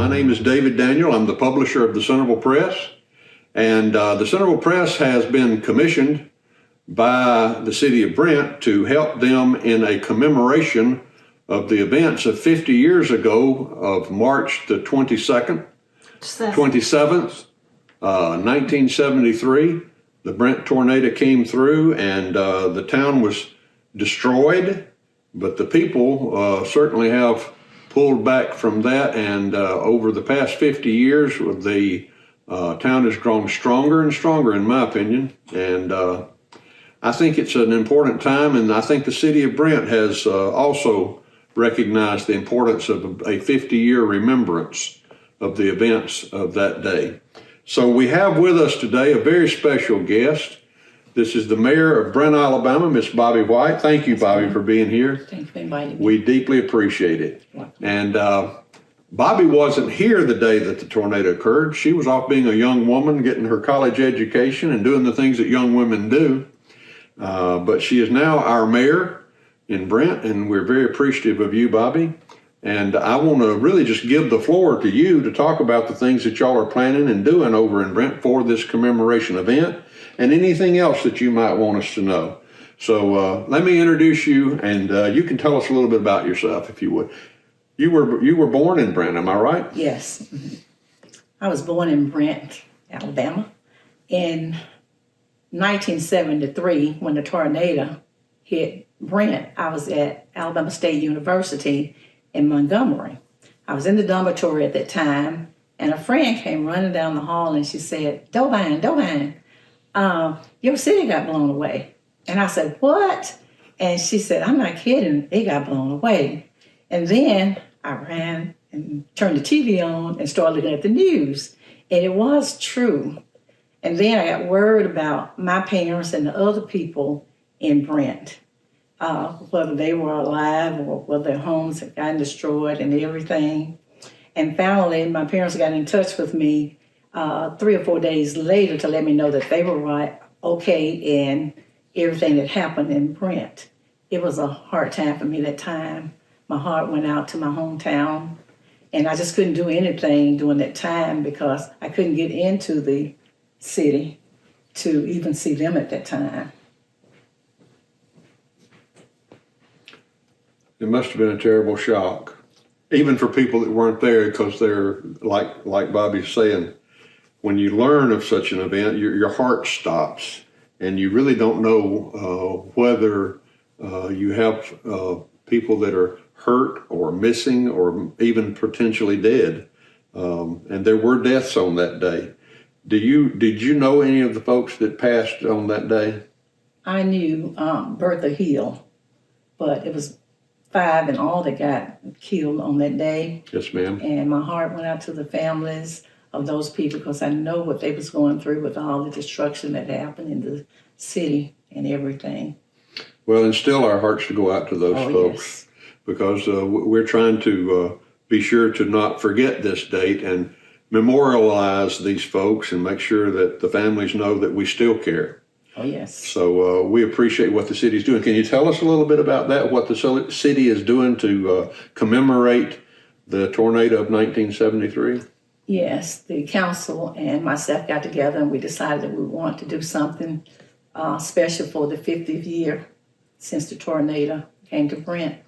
My name is David Daniel. I'm the publisher of the Centerville Press. And the Centerville Press has been commissioned by the city of Brent to help them in a commemoration of the events of 50 years ago of March the 27th, 1973. The Brent tornado came through and the town was destroyed, but the people certainly have pulled back from that, and over the past 50 years, the town has grown stronger and stronger, in my opinion, and I think it's an important time, and I think the city of Brent has also recognized the importance of a 50-year remembrance of the events of that day. So we have with us today a very special guest. This is the mayor of Brent, Alabama, Miss Bobbie White. Thank you, Bobbie, for being here. Thank you for inviting me. We deeply appreciate it. And Bobbie wasn't here the day that the tornado occurred. She was off being a young woman, getting her college education and doing the things that young women do. But she is now our mayor in Brent, and we're very appreciative of you, Bobbie. And I want to really just give the floor to you to talk about the things that y'all are planning and doing over in Brent for this commemoration event and anything else that you might want us to know. So let me introduce you, and you can tell us a little bit about yourself, if you would. You were born in Brent, am I right? Yes. I was born in Brent, Alabama, in 1973 when the tornado hit Brent. I was at Alabama State University in Montgomery. I was in the dormitory at that time, and a friend came running down the hall and she said, Dobine, your city got blown away. And I said, what? And she said, I'm not kidding, it got blown away. And then I ran and turned the TV on and started looking at the news. And it was true. And then I got word about my parents and the other people in Brent, whether they were alive or whether their homes had gotten destroyed and everything. And finally, my parents got in touch with me 3 or 4 days later to let me know that they were right, okay, in everything that happened in Brent. It was a hard time for me that time. My heart went out to my hometown, and I just couldn't do anything during that time because I couldn't get into the city to even see them at that time. It must have been a terrible shock, even for people that weren't there, because they're, like Bobbie's saying, when you learn of such an event, your heart stops, and you really don't know whether you have people that are hurt or missing or even potentially dead. And there were deaths on that day. Did you know any of the folks that passed on that day? I knew Bertha Hill, but it was 5 in all that got killed on that day. Yes, ma'am. And my heart went out to the families of those people because I know what they was going through with all the destruction that happened in the city and everything. Well, and still our hearts to go out to those folks, yes, because we're trying to be sure to not forget this date and memorialize these folks and make sure that the families know that we still care. Oh, yes. So we appreciate what the city's doing. Can you tell us a little bit about that, what the city is doing to commemorate the tornado of 1973? Yes, the council and myself got together and we decided that we want to do something special for the 50th year since the tornado came to Brent.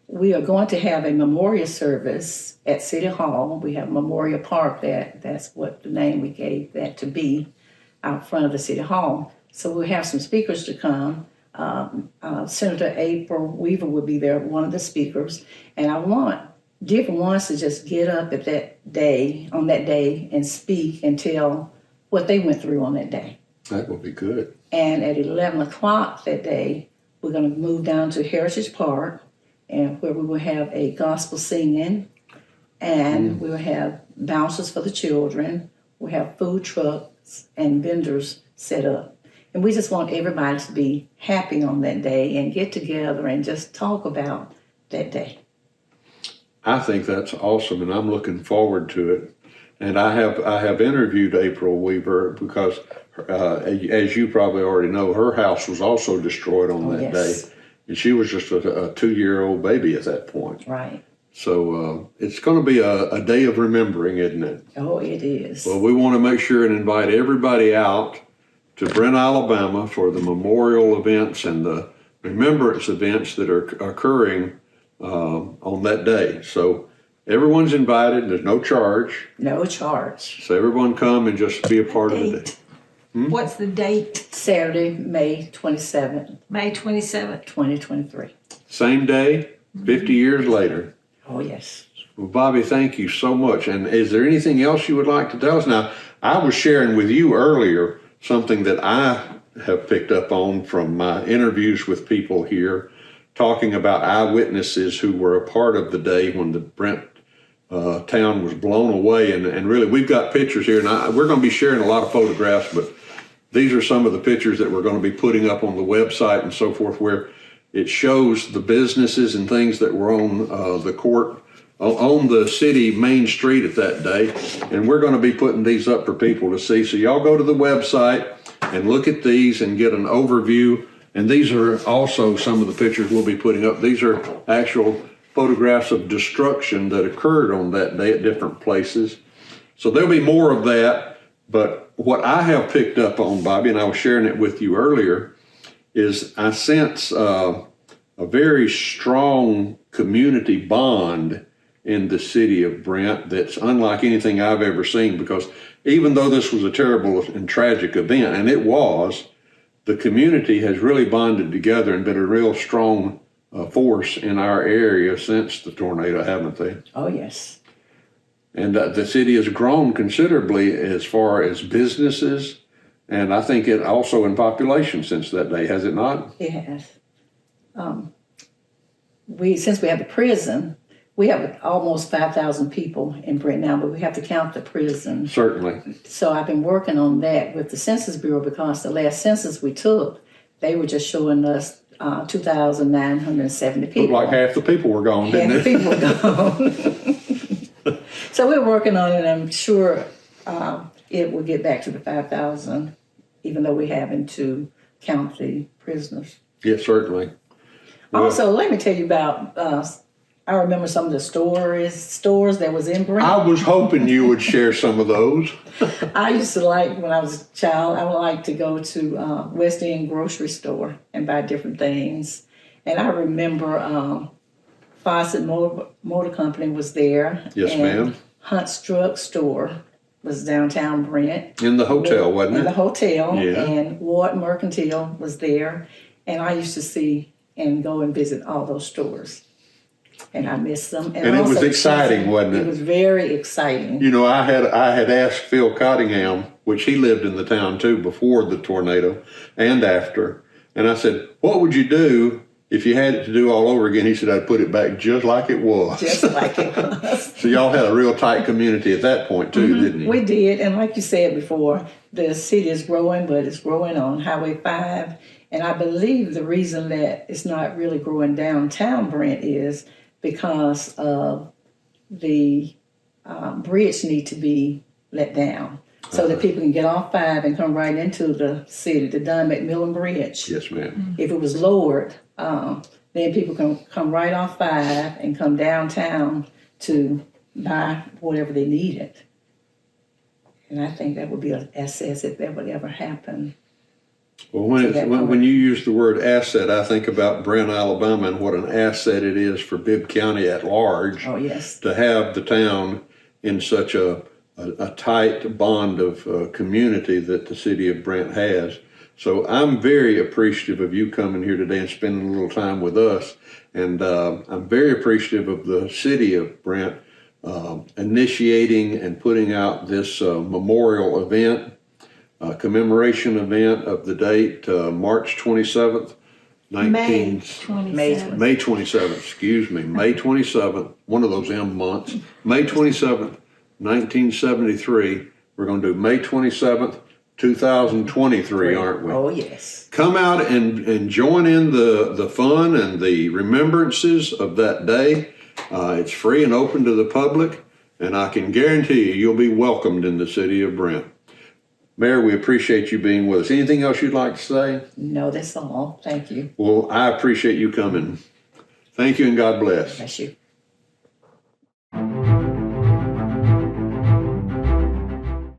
We are going to have a memorial service at City Hall. We have Memorial Park there. That's what the name we gave that to be, out front of the City Hall. So we'll have some speakers to come. Senator April Weaver will be there, one of the speakers. And I want different ones to just get up at that day, on that day, and speak and tell what they went through on that day. That will be good. And at 11 o'clock that day, we're going to move down to Heritage Park, and where we will have a gospel singing, and we will have bouncers for the children. We'll have food trucks and vendors set up. And we just want everybody to be happy on that day and get together and just talk about that day. I think that's awesome, and I'm looking forward to it. And I have interviewed April Weaver because, as you probably already know, her house was also destroyed on that day. And she was just a 2-year-old baby at that point. Right. So it's going to be a day of remembering, isn't it? Oh, it is. Well, we want to make sure and invite everybody out to Brent, Alabama for the memorial events and the remembrance events that are occurring on that day. So everyone's invited. There's no charge. No charge. So everyone come and just be a part of the day. What's the date? Saturday, May 27th, May 27th. 2023. Same day, 50 years later. Oh, yes. Well, Bobbie, thank you so much. And is there anything else you would like to tell us? Now, I was sharing with you earlier something that I have picked up on from my interviews with people here, talking about eyewitnesses who were a part of the day when the Brent town was blown away. And really, we've got pictures here, and we're going to be sharing a lot of photographs, but these are some of the pictures that we're going to be putting up on the website and so forth, where it shows the businesses and things that were on the court, on the city main street at that day. And we're going to be putting these up for people to see. So y'all go to the website and look at these and get an overview. And these are also some of the pictures we'll be putting up. These are actual photographs of destruction that occurred on that day at different places. So there'll be more of that. But what I have picked up on, Bobbie, and I was sharing it with you earlier, is I sense a very strong community bond in the city of Brent that's unlike anything I've ever seen, because even though this was a terrible and tragic event, and it was, the community has really bonded together and been a real strong force in our area since the tornado, haven't they? Oh, yes. And the city has grown considerably as far as businesses, and I think it also in population since that day, has it not? It has. Since we have the prison, we have almost 5,000 people in Brent now, but we have to count the prison. Certainly. So I've been working on that with the Census Bureau, because the last census we took, they were just showing us 2,970 people. Looked like half the people were gone, didn't Half it? the people were gone. So we're working on it. I'm sure it will get back to the 5,000, even though we're having to count the prisoners. Yes, certainly. Well, Also, let me tell you about, I remember some of the stores that was in Brent. I was hoping you would share some of those. I used to like, when I was a child, I would like to go to West End grocery store and buy different things. And I remember Fawcett Motor Company was there. Yes, and ma'am. Hunt's Drug Store was downtown Brent. In the hotel, wasn't it? In the hotel. Yeah. And Ward Mercantile was there. And I used to see and go and visit all those stores. And I missed them. And it was also, exciting, wasn't it? It was very exciting. You know, I had asked Phil Cottingham, which he lived in the town too before the tornado and after. And I said, what would you do if you had it to do all over again? He said, I'd put it back just like it was. Just like it was. So y'all had a real tight community at that point too, didn't you? We did, and like you said before, the city is growing, but it's growing on Highway 5. And I believe the reason that it's not really growing downtown Brent is because of the bridge need to be let down so that people can get off 5 and come right into the city, the Dunn McMillan Bridge. Yes, ma'am. If it was lowered, then people can come right off 5 and come downtown to buy whatever they needed. And I think that would be an asset if that would ever happen. Well, when you use the word asset, I think about Brent, Alabama, and what an asset it is for Bibb County at large. Oh, yes. To have the town in such a tight bond of community that the city of Brent has. So I'm very appreciative of you coming here today and spending a little time with us. And I'm very appreciative of the city of Brent initiating and putting out this memorial event, commemoration event of the date, March 27th, May 27th. May 27th, excuse me, May 27th, one of those M months, May 27th, 1973. We're going to do May 27th, 2023, aren't we? Oh, yes. Come out and join in the fun and the remembrances of that day. It's free and open to the public, and I can guarantee you'll be welcomed in the city of Brent. Mayor, we appreciate you being with us. Anything else you'd like to say? No, that's all. Thank you. Well, I appreciate you coming. Thank you, and God bless. Bless you.